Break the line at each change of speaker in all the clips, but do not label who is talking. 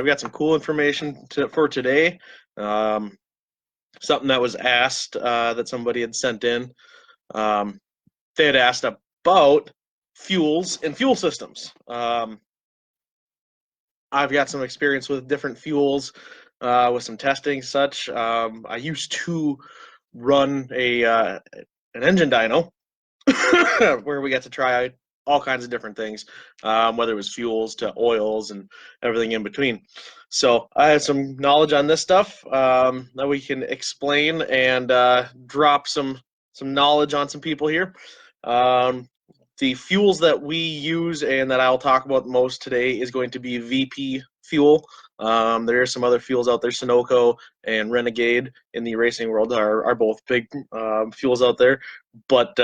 I've got some cool information for today. Something that was asked that somebody had sent in. They had asked about fuels and fuel systems. I've got some experience with different fuels, with some testing and such. I used to run an engine dyno where we got to try all kinds of different things, whether it was fuels to oils and everything in between. So I have some knowledge on this stuff that we can explain and drop some knowledge on some people here. The fuels that we use and that I'll talk about most today is going to be VP fuel. There are some other fuels out there, Sunoco and Renegade in the racing world are both big fuels out there, but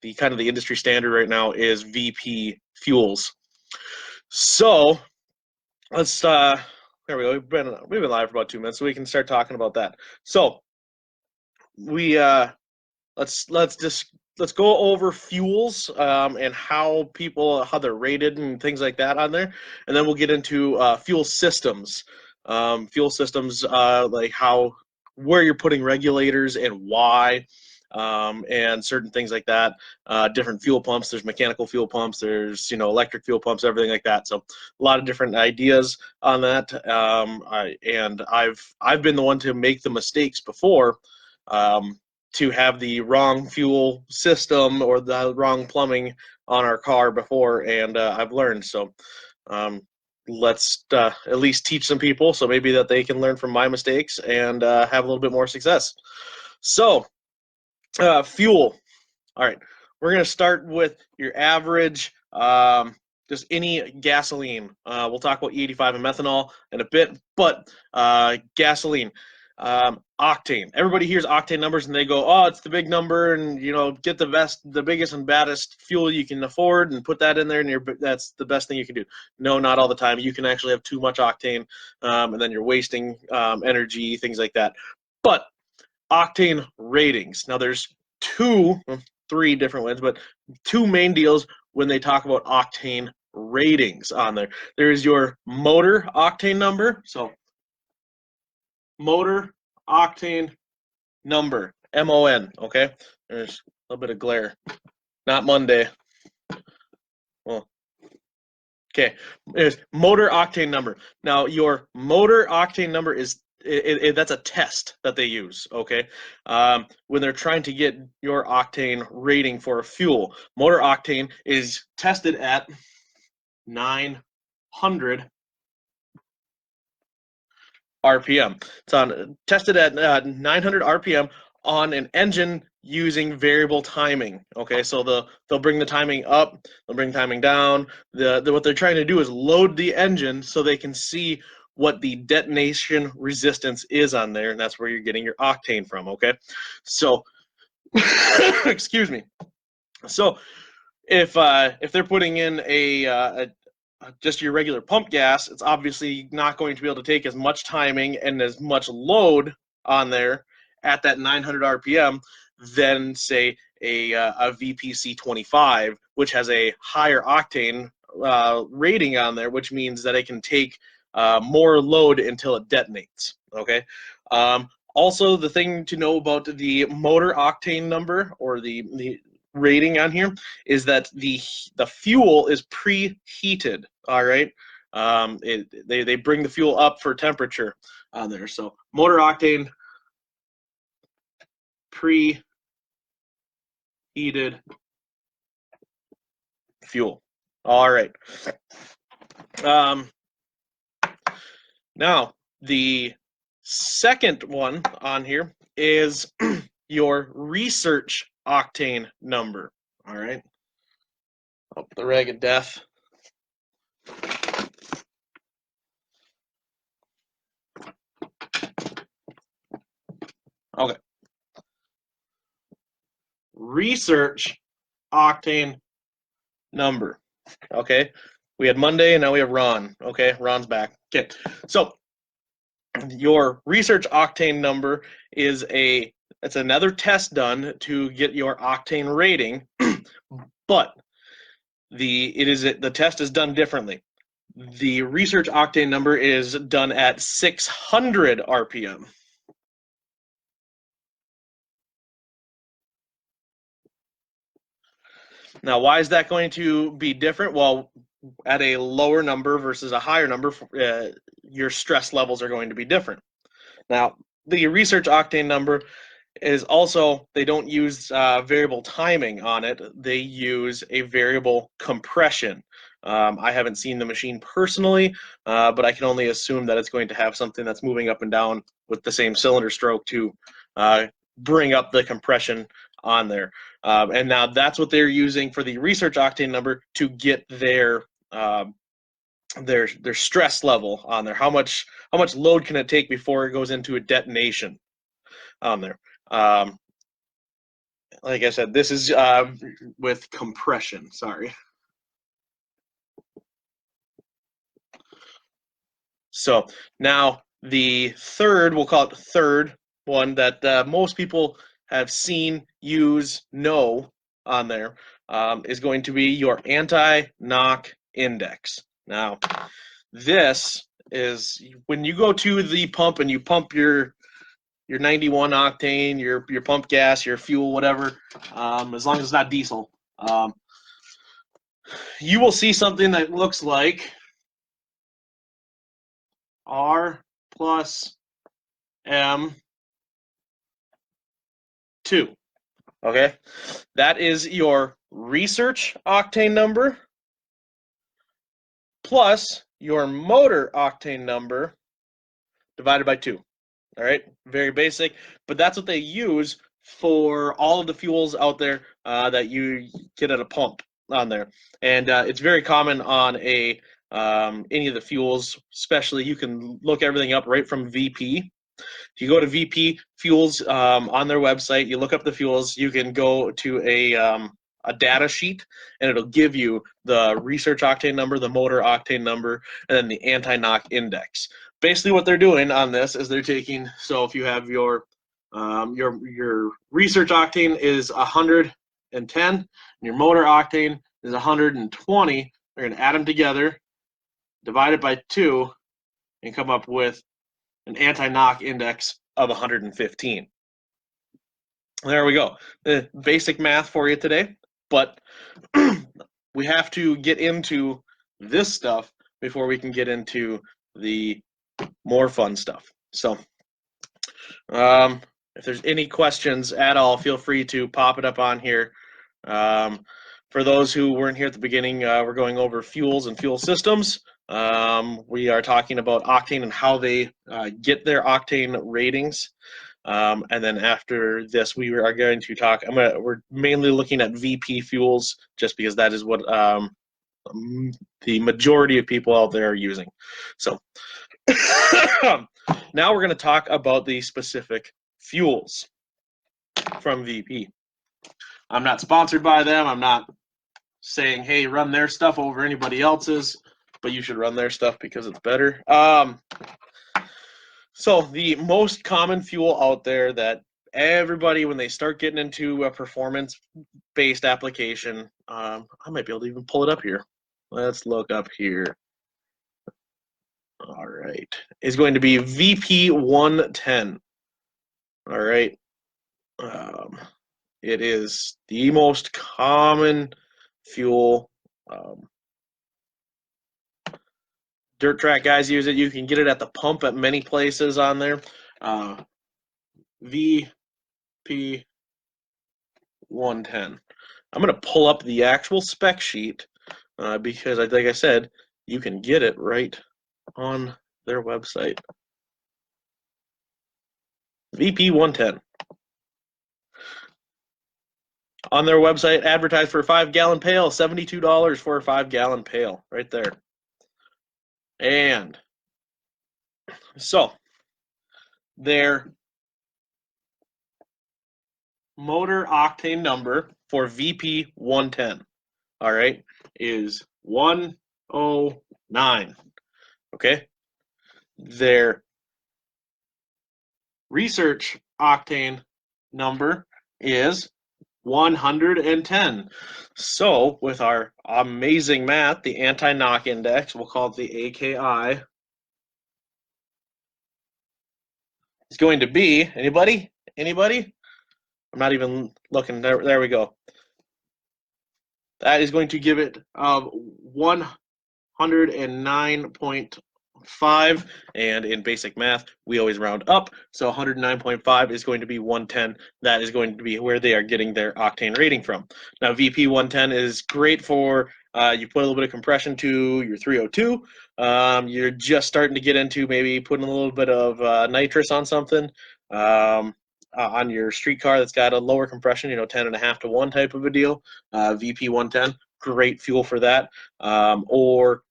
the kind of the industry standard right now is VP fuels. So let's there we go. We've been live for about 2 minutes, so we can start talking about that. So we let's go over fuels and how they're rated and things like that on there, and then we'll get into fuel systems. Like where you're putting regulators and why, and certain things like that. Different fuel pumps. There's mechanical fuel pumps. There's electric fuel pumps. Everything like that. So a lot of different ideas on that. I've been the one to make the mistakes before. To have the wrong fuel system or the wrong plumbing on our car before, and I've learned. So let's at least teach some people so maybe that they can learn from my mistakes and have a little bit more success. So fuel. All right, we're going to start with your average, just any gasoline. We'll talk about E85 and methanol in a bit, but gasoline. Octane. Everybody hears octane numbers and they go, "Oh, it's the big number, and get the biggest and baddest fuel you can afford and put that in there, and that's the best thing you can do." No, not all the time. You can actually have too much octane, and then you're wasting energy, things like that. But octane ratings. Now, there's three different ones, but two main deals when they talk about octane ratings on there. There's your motor octane number. So motor octane number, MON, okay? There's a little bit of glare. Not Monday. Well, okay. There's motor octane number. Now, your motor octane number is that's a test that they use, okay? When they're trying to get your octane rating for a fuel. Motor octane is tested at 900 RPM. It's tested at 900 RPM on an engine using variable timing. Okay, so they'll bring the timing up, they'll bring timing down. What they're trying to do is load the engine so they can see what the detonation resistance is on there, and that's where you're getting your octane from. Okay, so excuse me. So if they're putting in just your regular pump gas, it's obviously not going to be able to take as much timing and as much load on there at that 900 RPM than, say, a VPC 25, which has a higher octane rating on there, which means that it can take more load until it detonates. Okay. Also, the thing to know about the motor octane number, or the rating on here, is that the fuel is preheated. All right, they bring the fuel up for temperature on there. So motor octane, preheated fuel. All right. Now the second one on here is your research octane number. All right. Oh, the ragged death. Okay. Research octane number. Okay. We had Monday and now we have Ron. Okay. Ron's back. Okay. So your research octane number is it's another test done to get your octane rating, but the test is done differently. The research octane number is done at 600 RPM. Now, why is that going to be different? Well, at a lower number versus a higher number, your stress levels are going to be different. Now, the research octane number is also, they don't use variable timing on it. They use a variable compression. I haven't seen the machine personally, but I can only assume that it's going to have something that's moving up and down with the same cylinder stroke to bring up the compression on there. And now that's what they're using for the research octane number to get their stress level on there. How much load can it take before it goes into a detonation on there? Like I said, this is with compression. Sorry. So now the third, we'll call it the third one that most people have seen, use, know on there, is going to be your anti-knock index. Now, this is when you go to the pump and you pump your 91 octane, your pump gas, your fuel, whatever, as long as it's not diesel, you will see something that looks like R plus M2. Okay, that is your research octane number plus your motor octane number divided by 2. All right, very basic, but that's what they use for all of the fuels out there that you get at a pump on there. And it's very common on any of the fuels, especially. You can look everything up right from VP. If you go to VP Fuels on their website, you look up the fuels, you can go to a data sheet, and it'll give you the research octane number, the motor octane number, and then the anti-knock index. Basically, what they're doing on this is they're taking, so if you have your research octane is 110, and your motor octane is 120, they're going to add them together, divide it by 2, and come up with an anti-knock index of 115. There we go. The basic math for you today, but we have to get into this stuff before we can get into the more fun stuff. So if there's any questions at all, feel free to pop it up on here. For those who weren't here at the beginning, we're going over fuels and fuel systems. We are talking about octane and how they get their octane ratings. And then after this, we are going to talk. We're mainly looking at VP fuels, just because that is what the majority of people out there are using. So now we're going to talk about the specific fuels from VP. I'm not sponsored by them. I'm not saying, hey, run their stuff over anybody else's, but you should run their stuff because it's better. So the most common fuel out there that everybody, when they start getting into a performance-based application, I might be able to even pull it up here. Let's look up here. All right, is going to be VP 110. All right, it is the most common fuel. Dirt track guys use it. You can get it at the pump at many places on there. VP 110. I'm going to pull up the actual spec sheet because, like I said, you can get it right on their website. VP 110. On their website, advertised for a 5-gallon pail, $72 for a 5-gallon pail, right there. And so their motor octane number for VP 110, all right, is 109. Okay. Their research octane number is 110. So with our amazing math, the anti-knock index, we'll call it the AKI, is going to be, anybody? Anybody? I'm not even looking. There we go. That is going to give it 109.5, and in basic math, we always round up. So 109.5 is going to be 110. That is going to be where they are getting their octane rating from. Now, VP 110 is great for you put a little bit of compression to your 302. You're just starting to get into maybe putting a little bit of nitrous on something. On your street car that's got a lower compression, 10.5 to 1 type of a deal. VP 110, great fuel for that. Or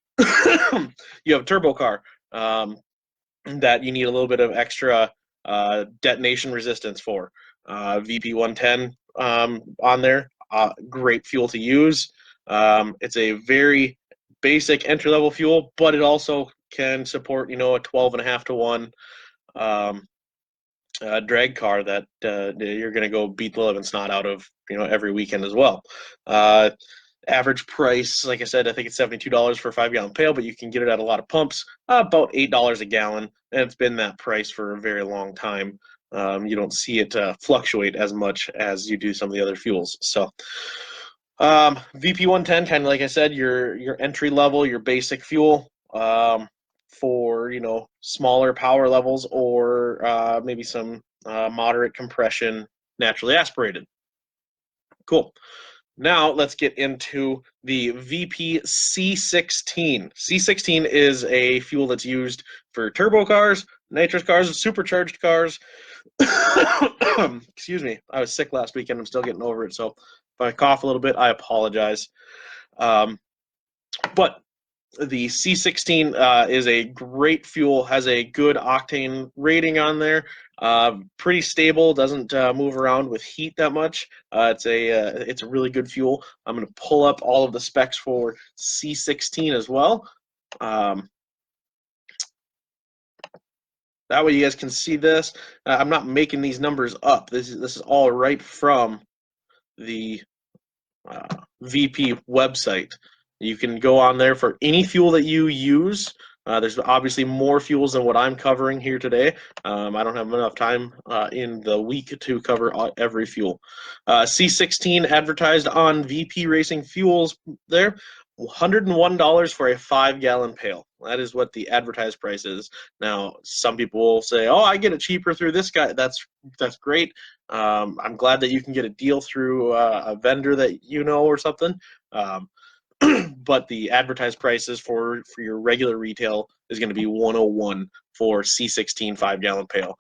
you have a turbo car that you need a little bit of extra detonation resistance for. VP 110 on there, great fuel to use. It's a very basic entry level fuel, but it also can support a 12.5 to 1 drag car that you're going to go beat the living snot out of every weekend as well. Average price, like I said, I think it's $72 for a 5-gallon pail, but you can get it at a lot of pumps, about $8 a gallon, and it's been that price for a very long time. You don't see it fluctuate as much as you do some of the other fuels. So VP 110, kind of like I said, your entry level, your basic fuel for smaller power levels, or maybe some moderate compression, naturally aspirated. Cool. Now let's get into the VP C16. C16 is a fuel that's used for turbo cars, nitrous cars, supercharged cars. Excuse me, I was sick last weekend. I'm still getting over it, so if I cough a little bit, I apologize. But the C16 is a great fuel, has a good octane rating on there. Pretty stable, doesn't move around with heat that much. It's a really good fuel. I'm going to pull up all of the specs for C16 as well. That way you guys can see this. I'm not making these numbers up. This is all right from the VP website. You can go on there for any fuel that you use. There's obviously more fuels than what I'm covering here today. I don't have enough time in the week to cover every fuel. C16 advertised on VP Racing Fuels there, $101 for a 5-gallon pail. That is what the advertised price is. Now, some people will say, "Oh, I get it cheaper through this guy." That's great. I'm glad that you can get a deal through a vendor that or something. But the advertised prices for your regular retail is going to be $101 for C16 5-gallon pail.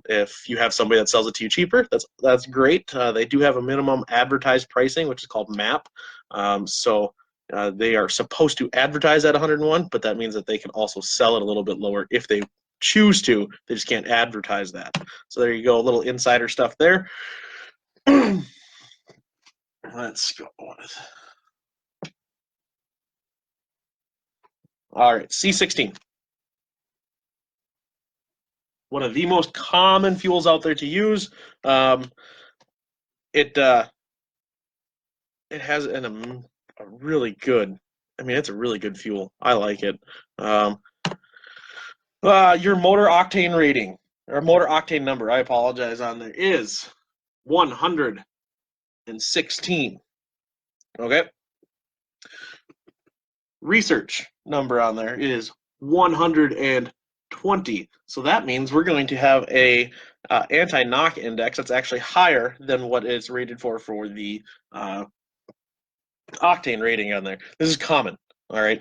If you have somebody that sells it to you cheaper, that's great. They do have a minimum advertised pricing, which is called MAP. So they are supposed to advertise at 101, but that means that they can also sell it a little bit lower if they choose to. They just can't advertise that. So there you go, a little insider stuff there. Let's go with. All right, C16. One of the most common fuels out there to use. It has a really good. It's a really good fuel. I like it. Your motor octane rating or motor octane number, I apologize, on there is 116. Okay. Research number on there is 120. So that means we're going to have a anti-knock index that's actually higher than what it's rated for the octane rating on there. This is common, all right?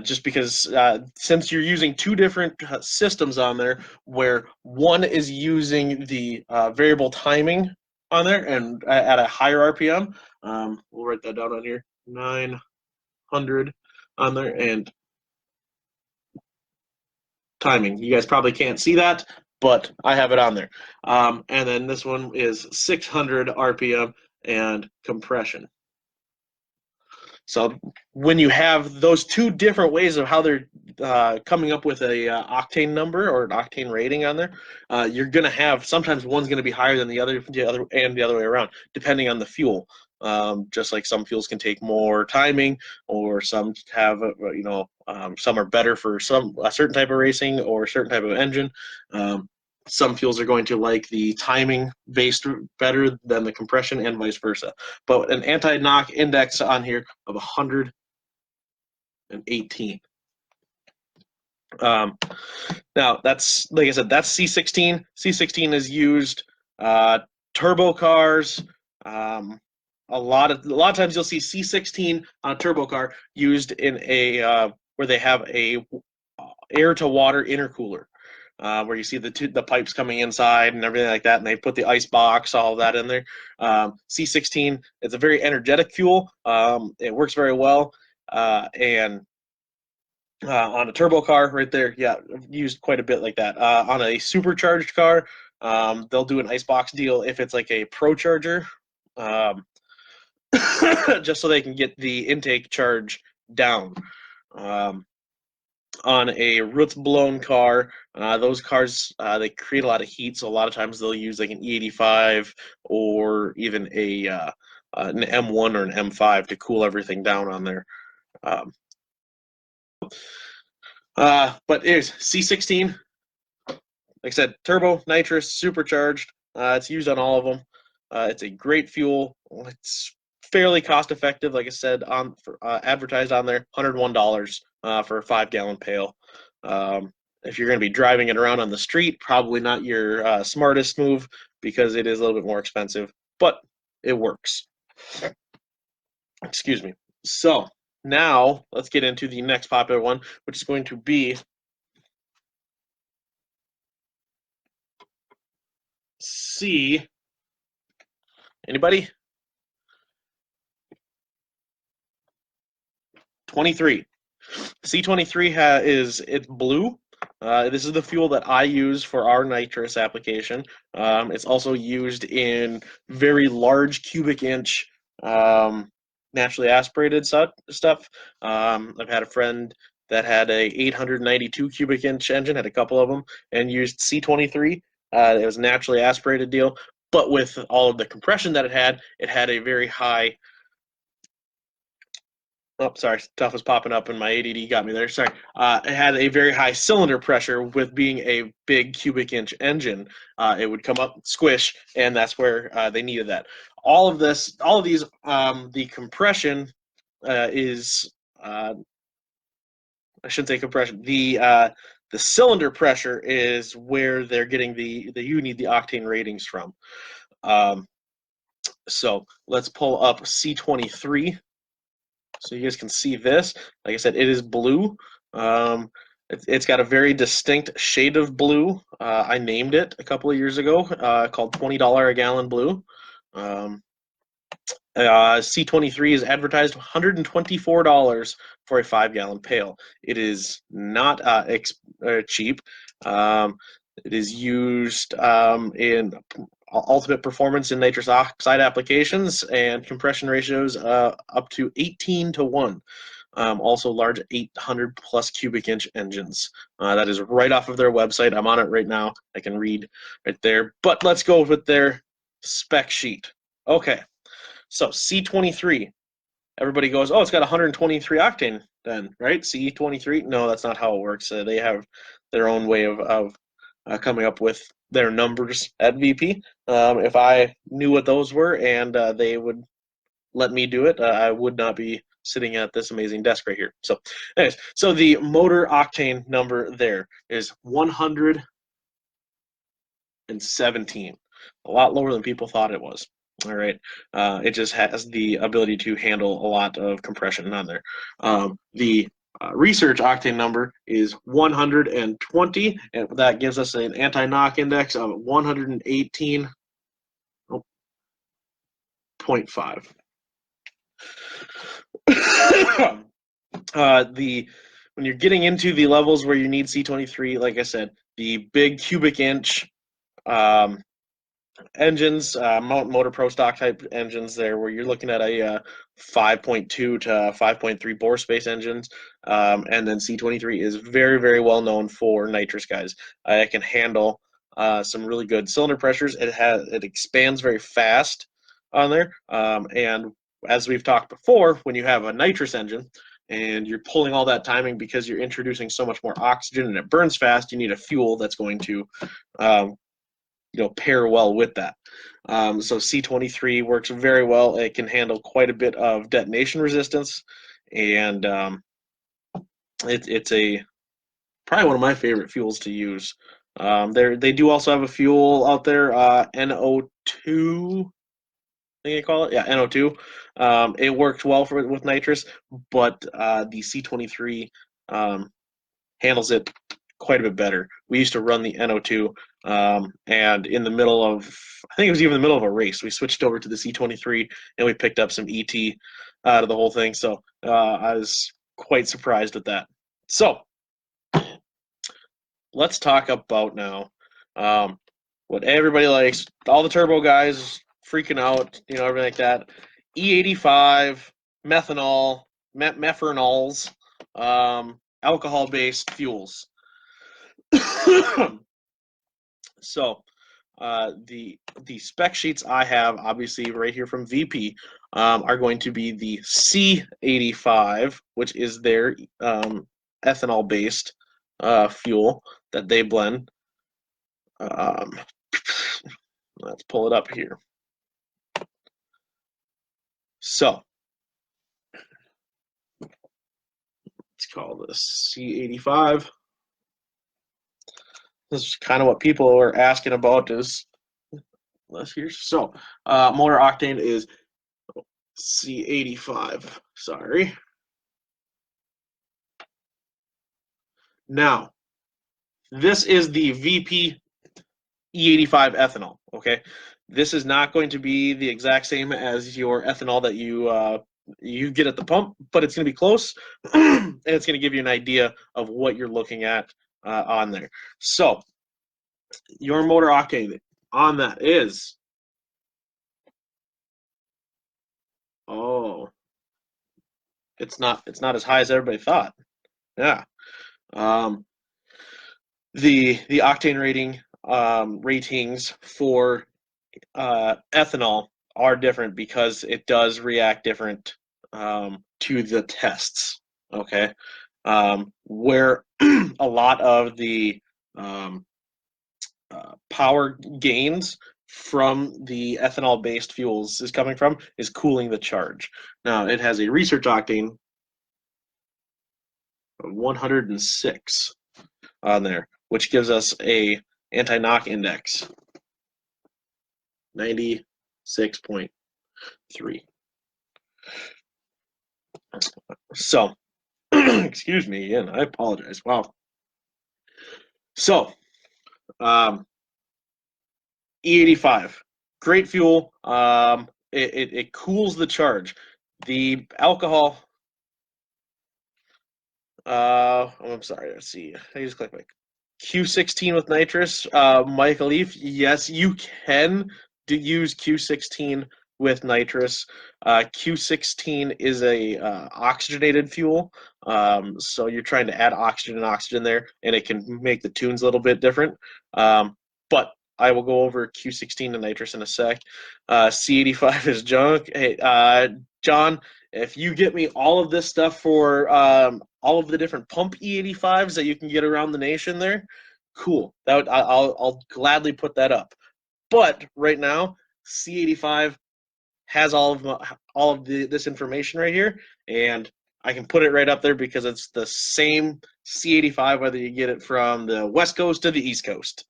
Just because since you're using two different systems on there, where one is using the variable timing on there and at a higher RPM, we'll write that down on here, 900 on there, and timing. You guys probably can't see that, but I have it on there. And then this one is 600 RPM and compression. So when you have those two different ways of how they're coming up with a octane number or an octane rating on there, you're going to have sometimes one's going to be higher than and the other way around, depending on the fuel. Just like some fuels can take more timing, or some have some are better for a certain type of racing or a certain type of engine. Some fuels are going to like the timing based better than the compression, and vice versa. But an anti-knock index on here of 118. Now that's, like I said, that's C16. C16 is used turbo cars. A lot of times you'll see C16 on a turbo car used in a where they have a air to water intercooler. Where you see the pipes coming inside and everything like that, and they put the ice box, all of that in there. C16, it's a very energetic fuel. It works very well, and on a turbo car right there, yeah, used quite a bit like that. On a supercharged car, they'll do an icebox deal if it's like a pro charger, just so they can get the intake charge down. On a roots blown car, those cars they create a lot of heat, so a lot of times they'll use like an E85 or even an M1 or an M5 to cool everything down on there. But it's C16, like I said, turbo, nitrous, supercharged. It's used on all of them. It's a great fuel. It's fairly cost effective, like I said, advertised on there, $101 for a 5-gallon pail. If you're going to be driving it around on the street, probably not your smartest move, because it is a little bit more expensive, but it works. Excuse me. So now let's get into the next popular one, which is going to be C. Anybody? 23. C23 it's blue. This is the fuel that I use for our nitrous application. It's also used in very large cubic inch naturally aspirated stuff. I've had a friend that had a 892 cubic inch engine, had a couple of them, and used C23. It was a naturally aspirated deal, but with all of the compression that it had a very high. Oh, sorry, stuff was popping up and my ADD got me there. Sorry. It had a very high cylinder pressure with being a big cubic inch engine. It would come up, squish, and that's where they needed that. All of these, the compression is, I shouldn't say compression. The cylinder pressure is where they're getting you need the octane ratings from. So let's pull up C23. So you guys can see this. Like I said, it is blue. It's got a very distinct shade of blue. I named it a couple of years ago, called $20 a gallon blue. C23 is advertised $124 for a 5-gallon pail. It is not cheap. It is used in ultimate performance in nitrous oxide applications, and compression ratios up to 18-1. Also large 800 plus cubic inch engines. That is right off of their website. I'm on it right now. I can read right there. But let's go with their spec sheet. Okay, so C23. Everybody goes, oh, it's got 123 octane then, right? C23? No, that's not how it works. They have their own way of coming up with their numbers at VP. If I knew what those were and they would let me do it, I would not be sitting at this amazing desk right here. So anyways, so the motor octane number there is 117. A lot lower than people thought it was. All right. It just has the ability to handle a lot of compression on there. The research octane number is 120, and that gives us an anti-knock index of 118.5. When you're getting into the levels where you need C23, like I said, the big cubic inch Engines, Motor Pro stock type engines there, where you're looking at a 5.2 to 5.3 bore space engines. And then C23 is very, very well known for nitrous guys. It can handle some really good cylinder pressures. It expands very fast on there. And as we've talked before, when you have a nitrous engine and you're pulling all that timing because you're introducing so much more oxygen and it burns fast, you need a fuel that's going to um, pair well with that. So C23 works very well. It can handle quite a bit of detonation resistance, and it's a probably one of my favorite fuels to use. They do also have a fuel out there, NO2. I think they call it, yeah, NO2. It works well with nitrous, but the C23 handles it quite a bit better. We used to run the NO2, and in the middle of, I think it was even in the middle of a race, we switched over to the C23 and we picked up some ET out of the whole thing. So I was quite surprised at that. So let's talk about now what everybody likes. All the turbo guys freaking out, everything like that. E85, methanol, methanol, alcohol-based fuels. So the spec sheets I have, obviously right here from VP, are going to be the C85, which is their ethanol-based fuel that they blend. Let's pull it up here. So let's call this C85. This is kind of what people are asking about is less here. So motor octane is C85. Sorry. Now, this is the VP E85 ethanol, okay? This is not going to be the exact same as your ethanol that you get at the pump, but it's going to be close, and it's going to give you an idea of what you're looking at on there. So, your motor octane on that is, it's not as high as everybody thought. Yeah. The octane rating ratings for ethanol are different because it does react different to the tests. Okay, where a lot of the power gains from the ethanol-based fuels is coming from is cooling the charge. Now it has a research octane of 106 on there, which gives us a anti-knock index 96.3. So, excuse me again, I apologize. Wow. So, E85, great fuel. It cools the charge. The alcohol. I'm sorry. Let's see. I just click my Q16 with nitrous. Michael Leaf. Yes, you can use Q16 with nitrous. Q16 is a oxygenated fuel, so you're trying to add oxygen there, and it can make the tunes a little bit different. But I will go over Q16 and nitrous in a sec. C85 is junk. Hey, John, if you get me all of this stuff for all of the different pump E85s that you can get around the nation there, cool. I'll gladly put that up. But right now, C85 has all of this information right here, and I can put it right up there because it's the same C85 whether you get it from the West Coast to the East Coast.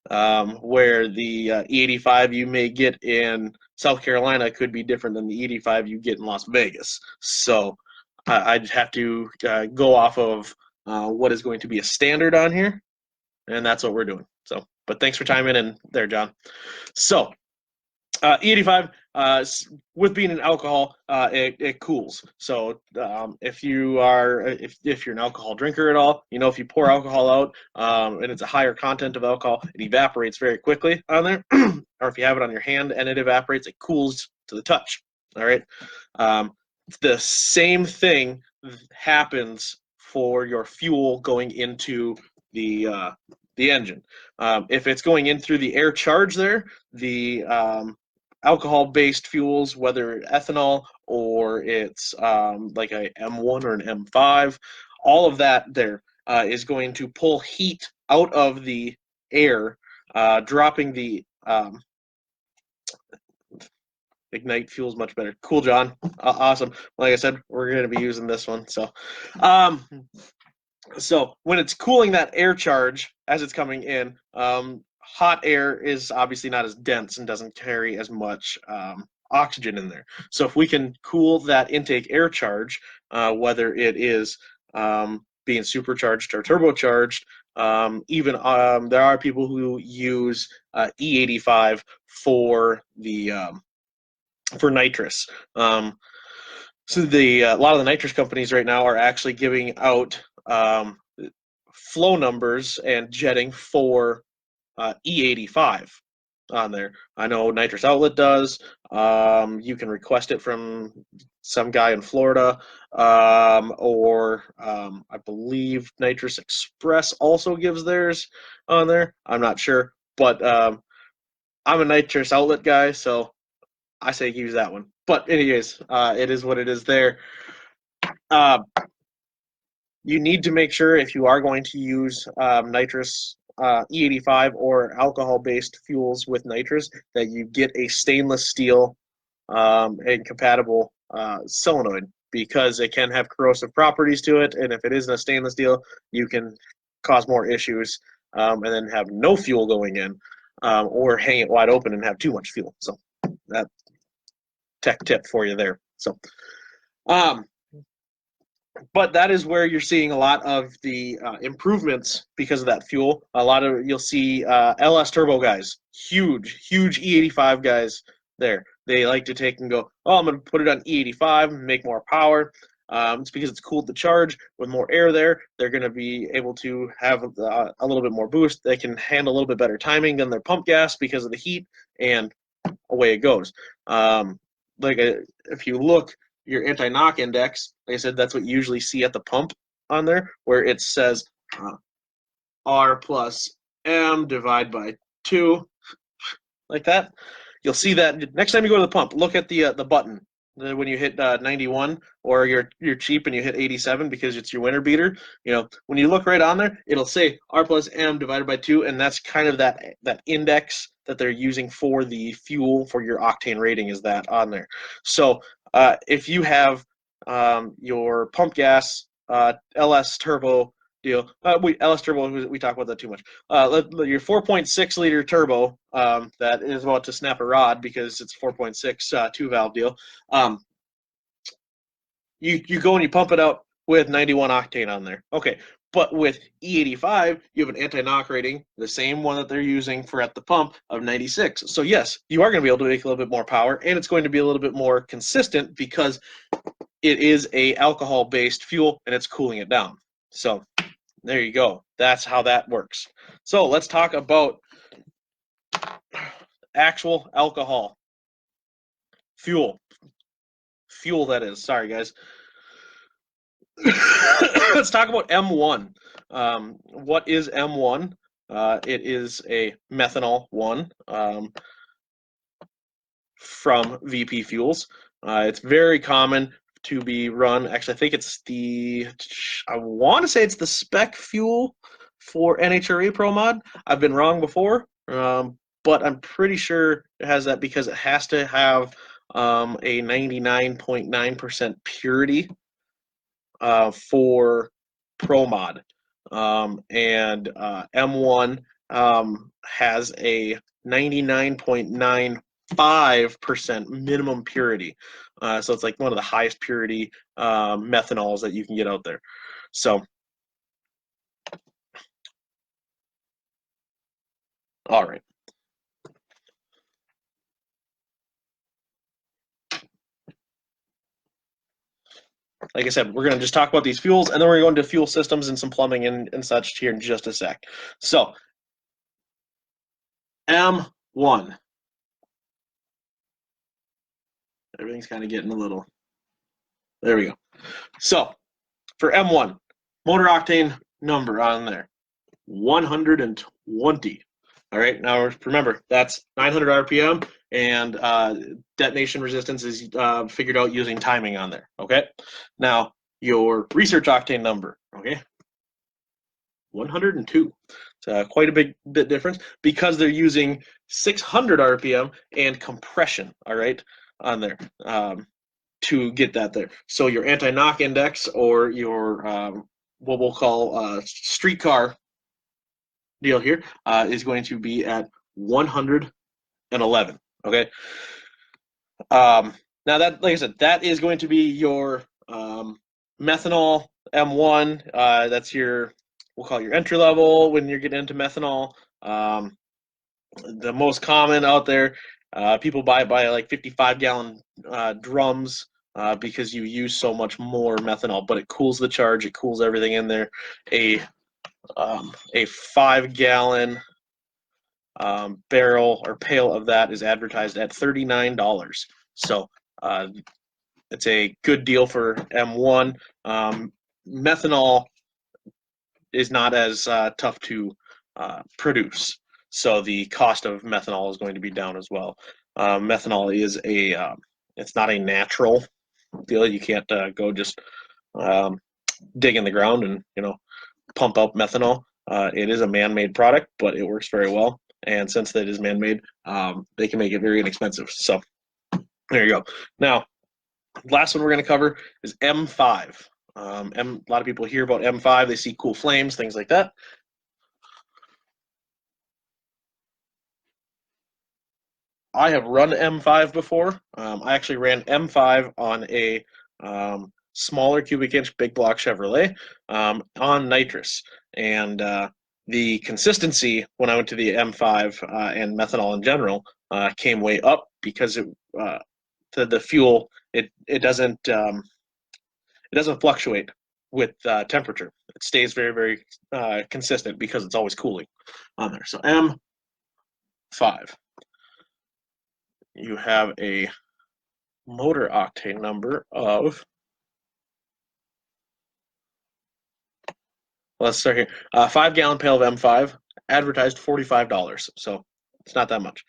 Where the E85 you may get in South Carolina could be different than the E85 you get in Las Vegas. So I'd have to go off of what is going to be a standard on here, and that's what we're doing. So, but thanks for chiming in there, John. So, E85, with being an alcohol, it cools. So if you're an alcohol drinker at all, if you pour alcohol out and it's a higher content of alcohol, it evaporates very quickly on there. Or if you have it on your hand and it evaporates, it cools to the touch. All right. Um, the same thing happens for your fuel going into the engine. If it's going in through the air charge there, the alcohol-based fuels, whether ethanol or it's like a M1 or an M5, all of that there is going to pull heat out of the air, dropping the ignite fuels much better. Cool, John. Awesome. Like I said, we're going to be using this one. Um, so when it's cooling that air charge as it's coming in, hot air is obviously not as dense and doesn't carry as much oxygen in there. So if we can cool that intake air charge, whether it is being supercharged or turbocharged, even there are people who use E85 for the for nitrous. So a lot of the nitrous companies right now are actually giving out flow numbers and jetting for E85 on there. I know Nitrous Outlet does. You can request it from some guy in Florida, or I believe Nitrous Express also gives theirs on there. I'm not sure, but I'm a Nitrous Outlet guy, so I say use that one. But anyways, it is what it is there. Uh, you need to make sure if you are going to use nitrous E85 or alcohol-based fuels with nitrous that you get a stainless steel and compatible solenoid, because it can have corrosive properties to it, and if it isn't a stainless steel, you can cause more issues and then have no fuel going in, or hang it wide open and have too much fuel. So that tech tip for you there. So um, but that is where you're seeing a lot of the improvements because of that fuel. A lot of you'll see LS turbo guys, huge E85 guys there. They like to take and go, oh, I'm going to put it on E85 and make more power. It's because it's cooled to charge with more air there. They're going to be able to have a little bit more boost. They can handle a little bit better timing than their pump gas because of the heat, and away it goes. If you look, your anti-knock index, like I said, that's what you usually see at the pump on there, where it says R plus M divided by 2, like that. You'll see that next time you go to the pump, look at the button when you hit 91, or you're cheap and you hit 87 because it's your winter beater. When you look right on there, it'll say R plus M divided by 2, and that's kind of that index that they're using for the fuel for your octane rating, is that on there. So if you have your pump gas LS turbo deal. LS turbo, we talk about that too much. Your 4.6 liter turbo that is about to snap a rod because it's 4.6 two valve deal. You go and you pump it out with 91 octane on there. Okay, but with E85, you have an anti-knock rating, the same one that they're using for at the pump, of 96. So yes, you are going to be able to make a little bit more power, and it's going to be a little bit more consistent because it is a alcohol-based fuel and it's cooling it down. So there you go. That's how that works. So let's talk about actual alcohol. Fuel, that is. Sorry, guys. Let's talk about M1. What is M1? It is a methanol 1 from VP Fuels. It's very common to be run. Actually, I think I want to say it's the spec fuel for NHRA Pro Mod. I've been wrong before, but I'm pretty sure it has that because it has to have a 99.9% purity for Pro Mod. And M1 has a 99.95% minimum purity. So it's like one of the highest purity methanols that you can get out there. So, all right. like I said, we're going to just talk about these fuels, and then we're going to go into fuel systems and some plumbing and such here in just a sec. So, M1. Everything's kind of getting a little. There we go. So, for M1, motor octane number on there, 120. All right, now remember, that's 900 RPM, and detonation resistance is figured out using timing on there, okay? Now, your research octane number, okay? 102. It's quite a bit difference because they're using 600 RPM and compression, all right, on there to get that there. So your anti-knock index or your what we'll call streetcar deal here is going to be at 111. Okay. Now that, like I said, that is going to be your methanol M1. That's your, we'll call it your entry level when you're getting into methanol. The most common out there, people buy like 55-gallon drums because you use so much more methanol, but it cools the charge, it cools everything in there. A 5-gallon barrel or pail of that is advertised at $39. So it's a good deal for M1. Methanol is not as tough to produce, so the cost of methanol is going to be down as well. Methanol is it's not a natural deal. You can't go just dig in the ground and pump out methanol. It is a man-made product, but it works very well. And since that is man-made, they can make it very inexpensive. So there you go. Now, last one we're going to cover is M5. A lot of people hear about M5. They see cool flames, things like that. I have run M5 before. I actually ran M5 on a smaller cubic inch big block Chevrolet on nitrous. And the consistency when I went to the M5 and methanol in general came way up because the fuel it doesn't fluctuate with temperature. It stays very, very consistent because it's always cooling on there. So M5, you have a motor octane number of, let's start here, 5-gallon pail of M5, advertised $45, so it's not that much.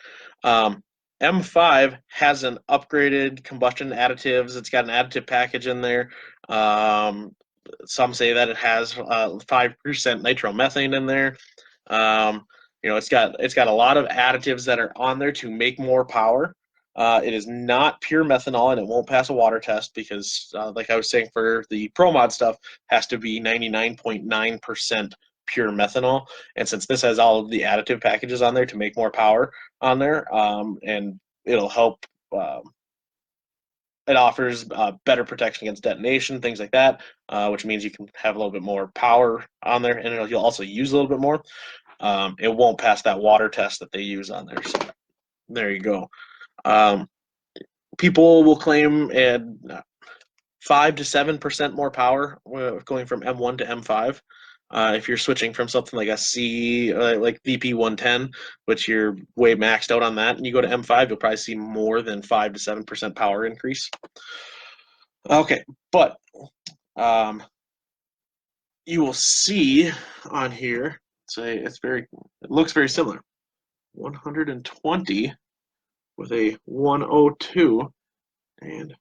M5 has an upgraded combustion additives. It's got an additive package in there. Some say that it has 5% nitromethane in there. It's got a lot of additives that are on there to make more power. It is not pure methanol, and it won't pass a water test because, like I was saying, for the ProMod stuff, has to be 99.9% pure methanol. And since this has all of the additive packages on there to make more power on there, and it'll help. It offers better protection against detonation, things like that, which means you can have a little bit more power on there, and you'll also use a little bit more. It won't pass that water test that they use on there. So there you go. People will claim 5 to 7% more power going from M1 to M5. If you're switching from something like a C, like VP110, which you're way maxed out on that, and you go to M5, you'll probably see more than 5 to 7% power increase. Okay, but you will see on here, it looks very similar. 120 with a 102 and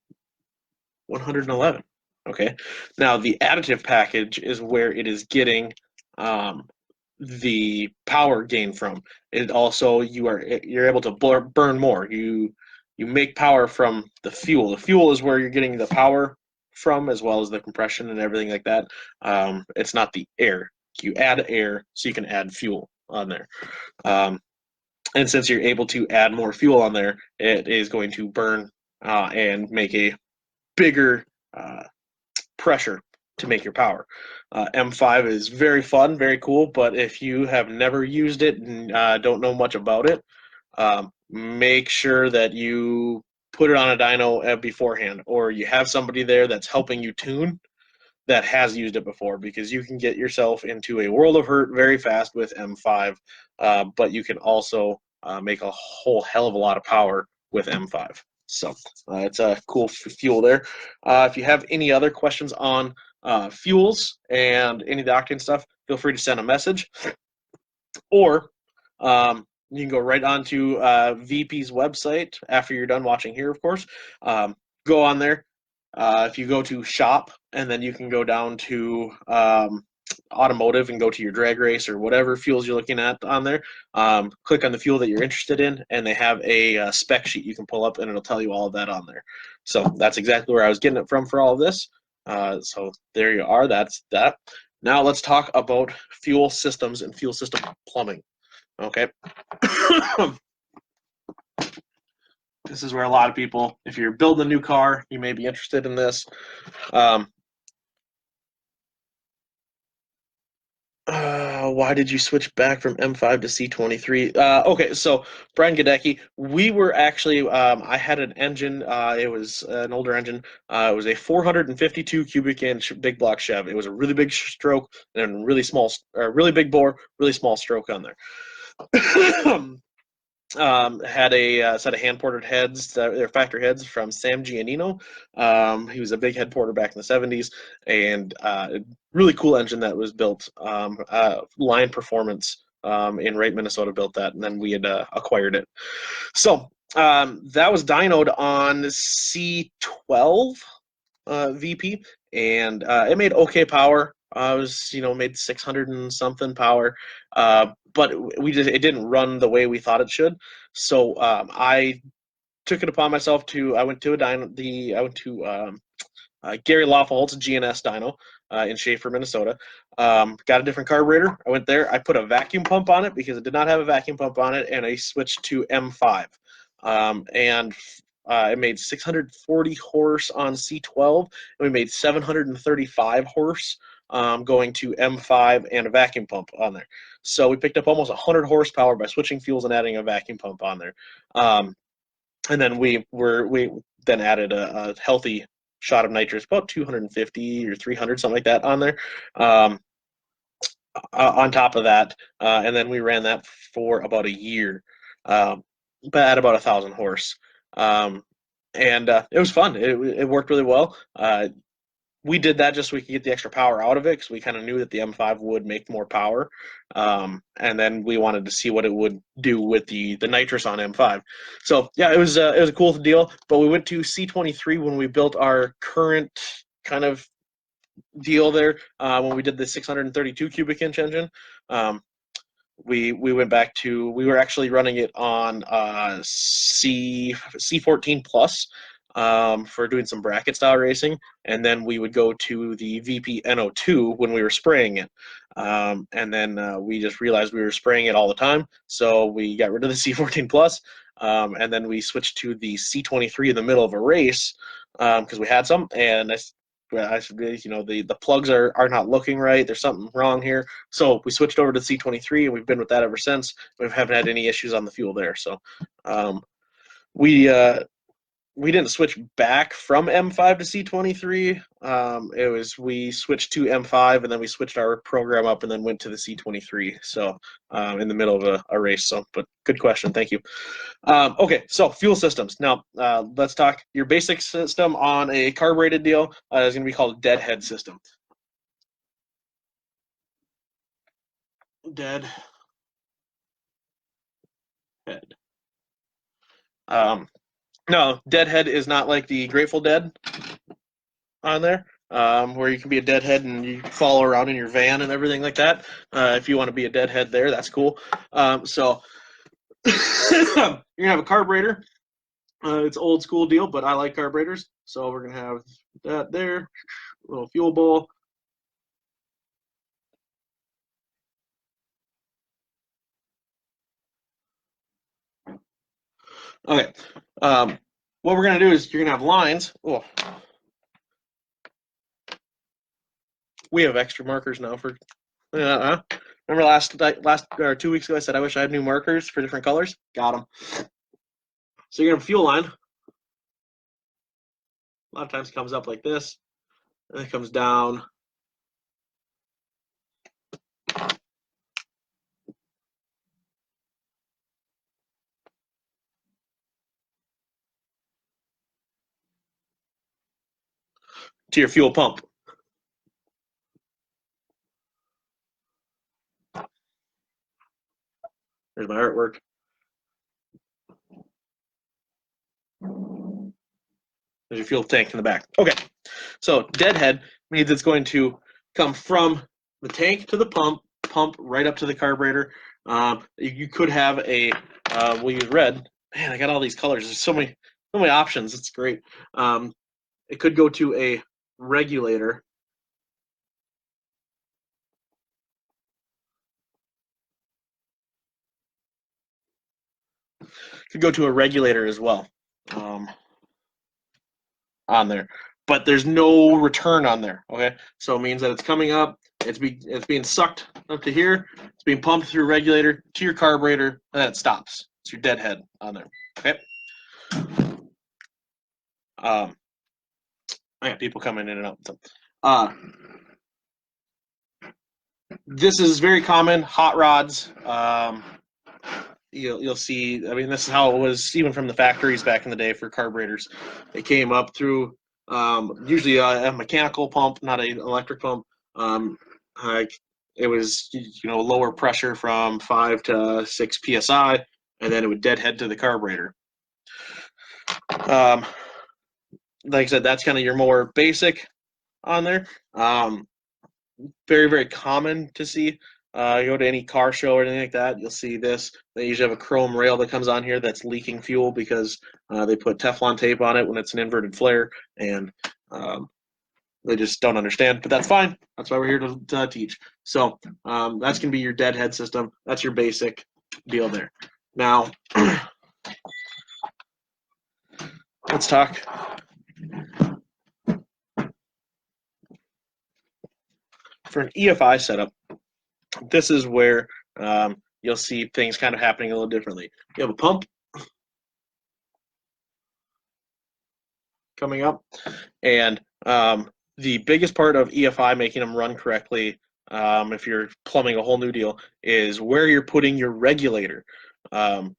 111. Okay, now the additive package is where it is getting the power gain from. It also you're able to burn more. You make power from the fuel. The fuel is where you're getting the power from, as well as the compression and everything like that. It's not the air. You add air so you can add fuel on there. And since you're able to add more fuel on there, it is going to burn and make a bigger pressure to make your power. M5 is very fun, very cool, but if you have never used it and don't know much about it, make sure that you put it on a dyno beforehand, or you have somebody there that's helping you tune that has used it before, because you can get yourself into a world of hurt very fast with M5, but you can also make a whole hell of a lot of power with M5. So it's a cool fuel there. If you have any other questions on fuels and any of the Octane stuff, feel free to send a message, or you can go right onto VP's website after you're done watching here, of course. Go on there. If you go to shop, and then you can go down to automotive and go to your drag race or whatever fuels you're looking at on there. Click on the fuel that you're interested in, and they have a spec sheet you can pull up, and it'll tell you all of that on there. So that's exactly where I was getting it from for all of this. So there you are. That's that. Now let's talk about fuel systems and fuel system plumbing. Okay. This is where a lot of people, if you're building a new car, you may be interested in this. Why did you switch back from M5 to C23? Okay, so Brian Gadecki, we were actually, I had an engine, it was an older engine. It was a 452 cubic inch big block Chev. It was a really big stroke and really small, really big bore, really small stroke on there. Had a set of hand ported heads. They're factor heads from Sam Giannino. He was a big head porter back in the 70s, and really cool engine that was built. Line Performance in Wright, Minnesota built that, and then we had acquired it. So that was dynoed on C12 VP, and it made okay power. It was, made 600 and something power, but it didn't run the way we thought it should. So I took it upon myself I went to Gary Lawfolt's GNS dyno in Schaefer, Minnesota. Got a different carburetor. I went there. I put a vacuum pump on it because it did not have a vacuum pump on it, and I switched to M5. And it made 640 horse on C12, and we made 735 horse going to M5 and a vacuum pump on there. So we picked up almost 100 horsepower by switching fuels and adding a vacuum pump on there. And then we then added a healthy shot of nitrous, about 250 or 300, something like that on there. On top of that, and then we ran that for about a year, but at about 1,000 horse. And it was fun. It worked really well. We did that just so we could get the extra power out of it, because we kind of knew that the M5 would make more power. And then we wanted to see what it would do with the nitrous on M5. So yeah, it was a cool deal. But we went to C23 when we built our current kind of deal there. When we did the 632 cubic inch engine, we went back to, we were actually running it on C14 Plus. For doing some bracket style racing, and then we would go to the VP NO2 when we were spraying it, and then we just realized we were spraying it all the time, so we got rid of the C14 Plus, and then we switched to the C23 in the middle of a race because we had some, and I said, the plugs are not looking right. There's something wrong here, so we switched over to C23, and we've been with that ever since. We haven't had any issues on the fuel there, so we didn't switch back from M5 to C23. We switched to M5, and then we switched our program up and then went to the C23. So in the middle of a race. So, but good question. Thank you. Okay, so fuel systems. Now let's talk. Your basic system on a carbureted deal is going to be called a deadhead system. Deadhead. No, deadhead is not like the Grateful Dead on there, where you can be a deadhead and you follow around in your van and everything like that. If you want to be a deadhead there, that's cool. So you're going to have a carburetor. It's old school deal, but I like carburetors. So we're going to have that there, a little fuel bowl. Okay. What we're going to do is you're going to have lines. Oh. We have extra markers now for. Remember last 2 weeks ago I said I wish I had new markers for different colors? Got them. So you're going to have a fuel line. A lot of times it comes up like this, and it comes down. To your fuel pump. There's my artwork. There's your fuel tank in the back. Okay, so deadhead means it's going to come from the tank to the pump right up to the carburetor. You could have a, we'll use red. Man, I got all these colors. There's so many options. It's great. It could go to a regulator. Could go to a regulator as well. On there, but there's no return on there. Okay, so it means that it's coming up, it's being sucked up to here, it's being pumped through regulator to your carburetor, and then it stops. It's your deadhead on there. Okay. I got people coming in and out. So, this is very common. Hot rods. You'll see. I mean, this is how it was even from the factories back in the day for carburetors. They came up through usually a mechanical pump, not an electric pump. It was lower pressure from 5 to 6 psi, and then it would deadhead to the carburetor. Like I said, that's kind of your more basic on there. Very, very common to see. You go to any car show or anything like that, you'll see this. They usually have a chrome rail that comes on here that's leaking fuel because they put Teflon tape on it when it's an inverted flare, and they just don't understand. But that's fine. That's why we're here to teach. So that's going to be your deadhead system. That's your basic deal there. Now, let's talk. For an EFI setup, this is where you'll see things kind of happening a little differently. You have a pump coming up, and the biggest part of EFI making them run correctly, if you're plumbing a whole new deal, is where you're putting your regulator. A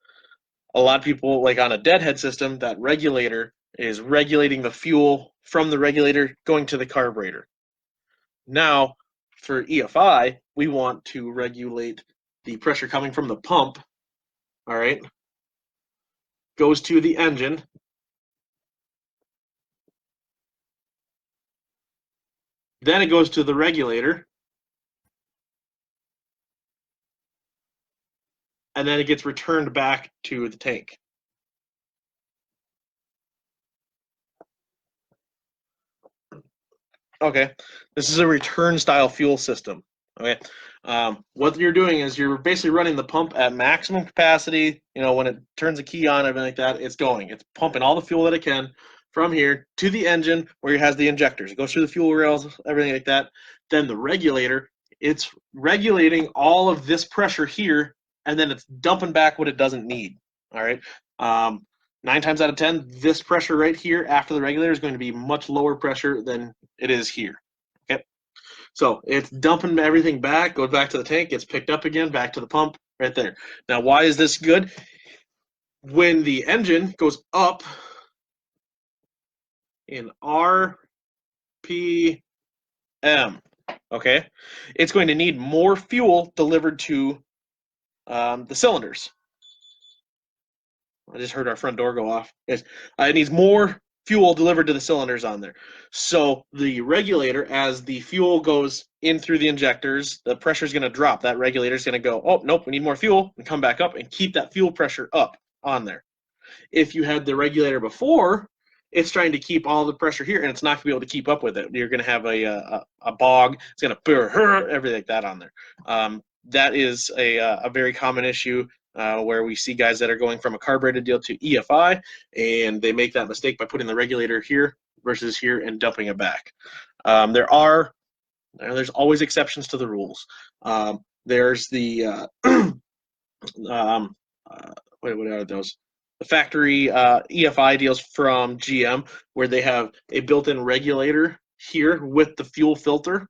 lot of people, like on a deadhead system, that regulator is regulating the fuel from the regulator going to the carburetor. Now, for EFI, we want to regulate the pressure coming from the pump, all right, goes to the engine, then it goes to the regulator, and then it gets returned back to the tank. Okay, this is a return style fuel system. Okay, what you're doing is you're basically running the pump at maximum capacity. When it turns a key on, everything like that, it's going. It's pumping all the fuel that it can from here to the engine where it has the injectors. It goes through the fuel rails, everything like that. Then the regulator, it's regulating all of this pressure here, and then it's dumping back what it doesn't need. All right. 9 times out of 10, this pressure right here after the regulator is going to be much lower pressure than it is here. Okay, so it's dumping everything back, goes back to the tank, gets picked up again, back to the pump right there. Now, why is this good? When the engine goes up in RPM, okay, it's going to need more fuel delivered to the cylinders. I just heard our front door go off. It needs more fuel delivered to the cylinders on there. So the regulator, as the fuel goes in through the injectors, the pressure is going to drop. That regulator is going to go, oh, nope, we need more fuel, and come back up and keep that fuel pressure up on there. If you had the regulator before, it's trying to keep all the pressure here, and it's not going to be able to keep up with it. You're going to have a bog. It's going to everything like that on there. That is a very common issue. Where we see guys that are going from a carbureted deal to EFI, and they make that mistake by putting the regulator here versus here and dumping it back. There's always exceptions to the rules. There's the what are those? factory EFI deals from GM, where they have a built-in regulator here with the fuel filter,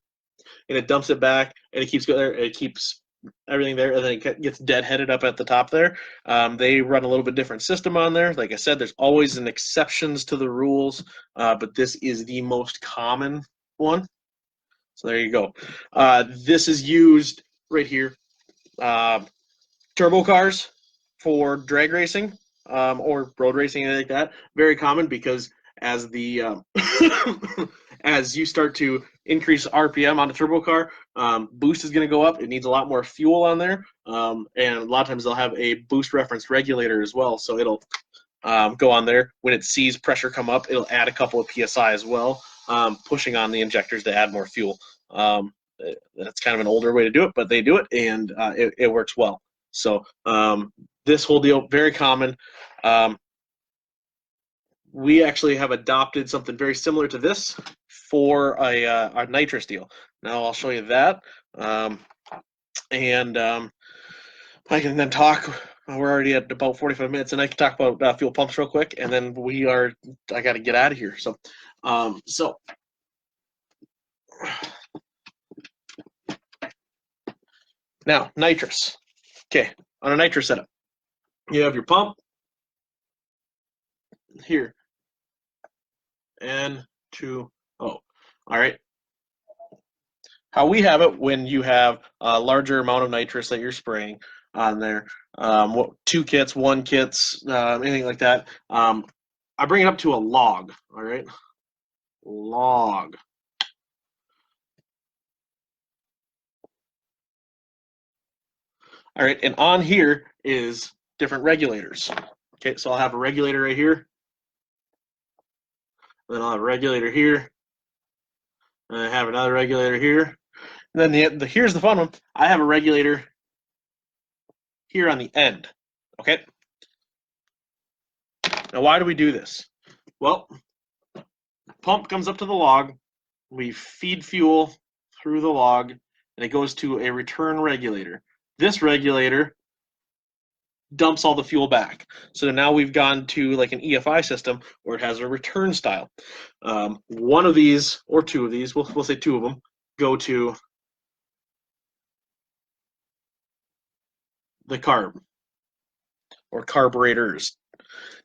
and it dumps it back, and it keeps there. It keeps everything there, and then it gets deadheaded up at the top there. They run a little bit different system on there. Like I said, there's always an exceptions to the rules, but this is the most common one. So there you go. This is used right here. Turbo cars for drag racing or road racing, anything like that. Very common because as the as you start to increase RPM on a turbo car, boost is going to go up. It needs a lot more fuel on there, and a lot of times they'll have a boost reference regulator as well. So it'll go on there. When it sees pressure come up, it'll add a couple of PSI as well, pushing on the injectors to add more fuel. That's kind of an older way to do it, but they do it, and it works well. So this whole deal, very common. We actually have adopted something very similar to this for a nitrous deal. Now I'll show you that, and I can then talk. We're already at about 45 minutes, and I can talk about fuel pumps real quick, and then I got to get out of here. So, now nitrous. Okay, on a nitrous setup, you have your pump here. N2O. All right. How we have it when you have a larger amount of nitrous that you're spraying on there, 2 kits, 1 kits, anything like that, I bring it up to a log. All right. Log. All right, and on here is different regulators. Okay, so I'll have a regulator right here. Then I'll have a regulator here. And I have another regulator here. And then here's the fun one. I have a regulator here on the end. Okay. Now, why do we do this? Well, pump comes up to the log. We feed fuel through the log, and it goes to a return regulator. This regulator dumps all the fuel back. So now we've gone to like an EFI system where it has a return style. One of these or 2 of these, we'll say 2 of them, go to the carb or carburetors.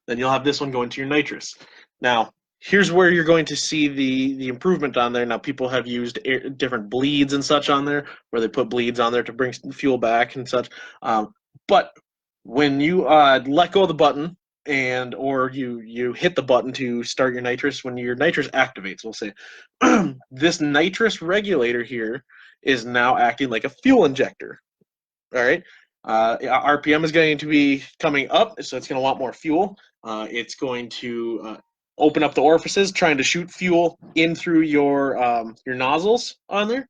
Then you'll have this one going to your nitrous. Now, here's where you're going to see the improvement on there. Now, people have used different bleeds and such on there, where they put bleeds on there to bring fuel back and such. But when you let go of the button or you hit the button to start your nitrous, when your nitrous activates, we'll say, this nitrous regulator here is now acting like a fuel injector. All right. RPM is going to be coming up, so it's going to want more fuel. It's going to open up the orifices, trying to shoot fuel in through your nozzles on there.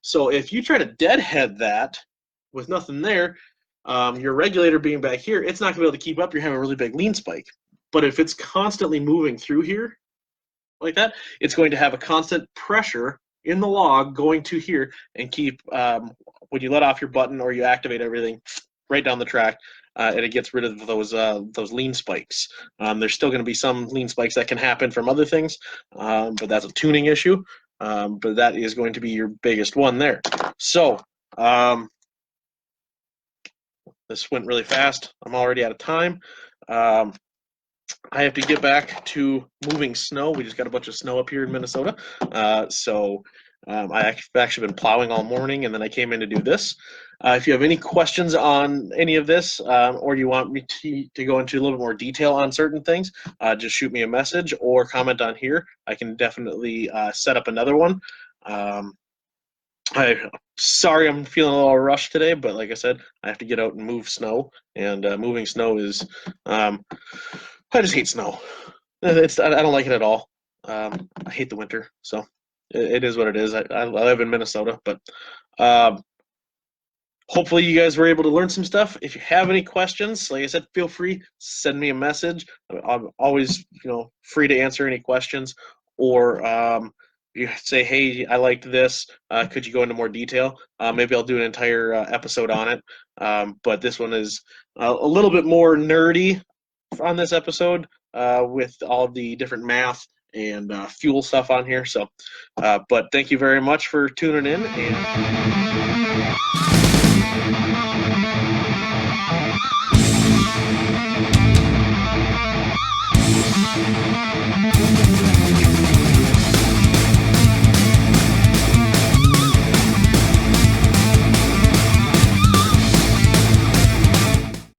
So if you try to deadhead that with nothing there, your regulator being back here, it's not going to be able to keep up. You're having a really big lean spike. But if it's constantly moving through here like that, it's going to have a constant pressure in the log going to here and keep, when you let off your button or you activate everything, right down the track, and it gets rid of those lean spikes. There's still going to be some lean spikes that can happen from other things, but that's a tuning issue. But that is going to be your biggest one there. So this went really fast. I'm already out of time. I have to get back to moving snow. We just got a bunch of snow up here in Minnesota. I've actually been plowing all morning, and then I came in to do this. If you have any questions on any of this, or you want me to go into a little bit more detail on certain things, just shoot me a message or comment on here. I can definitely set up another one. Sorry I'm feeling a little rushed today, but like I said, I have to get out and move snow, and moving snow is, I just hate snow. I don't like it at all. I hate the winter, so it is what it is. I live in Minnesota, but hopefully you guys were able to learn some stuff. If you have any questions, like I said, feel free, send me a message. I'm always free to answer any questions, or you say, hey, I liked this. Could you go into more detail? Maybe I'll do an entire episode on it. But this one is a little bit more nerdy on this episode with all the different math and fuel stuff on here. So, but thank you very much for tuning in, and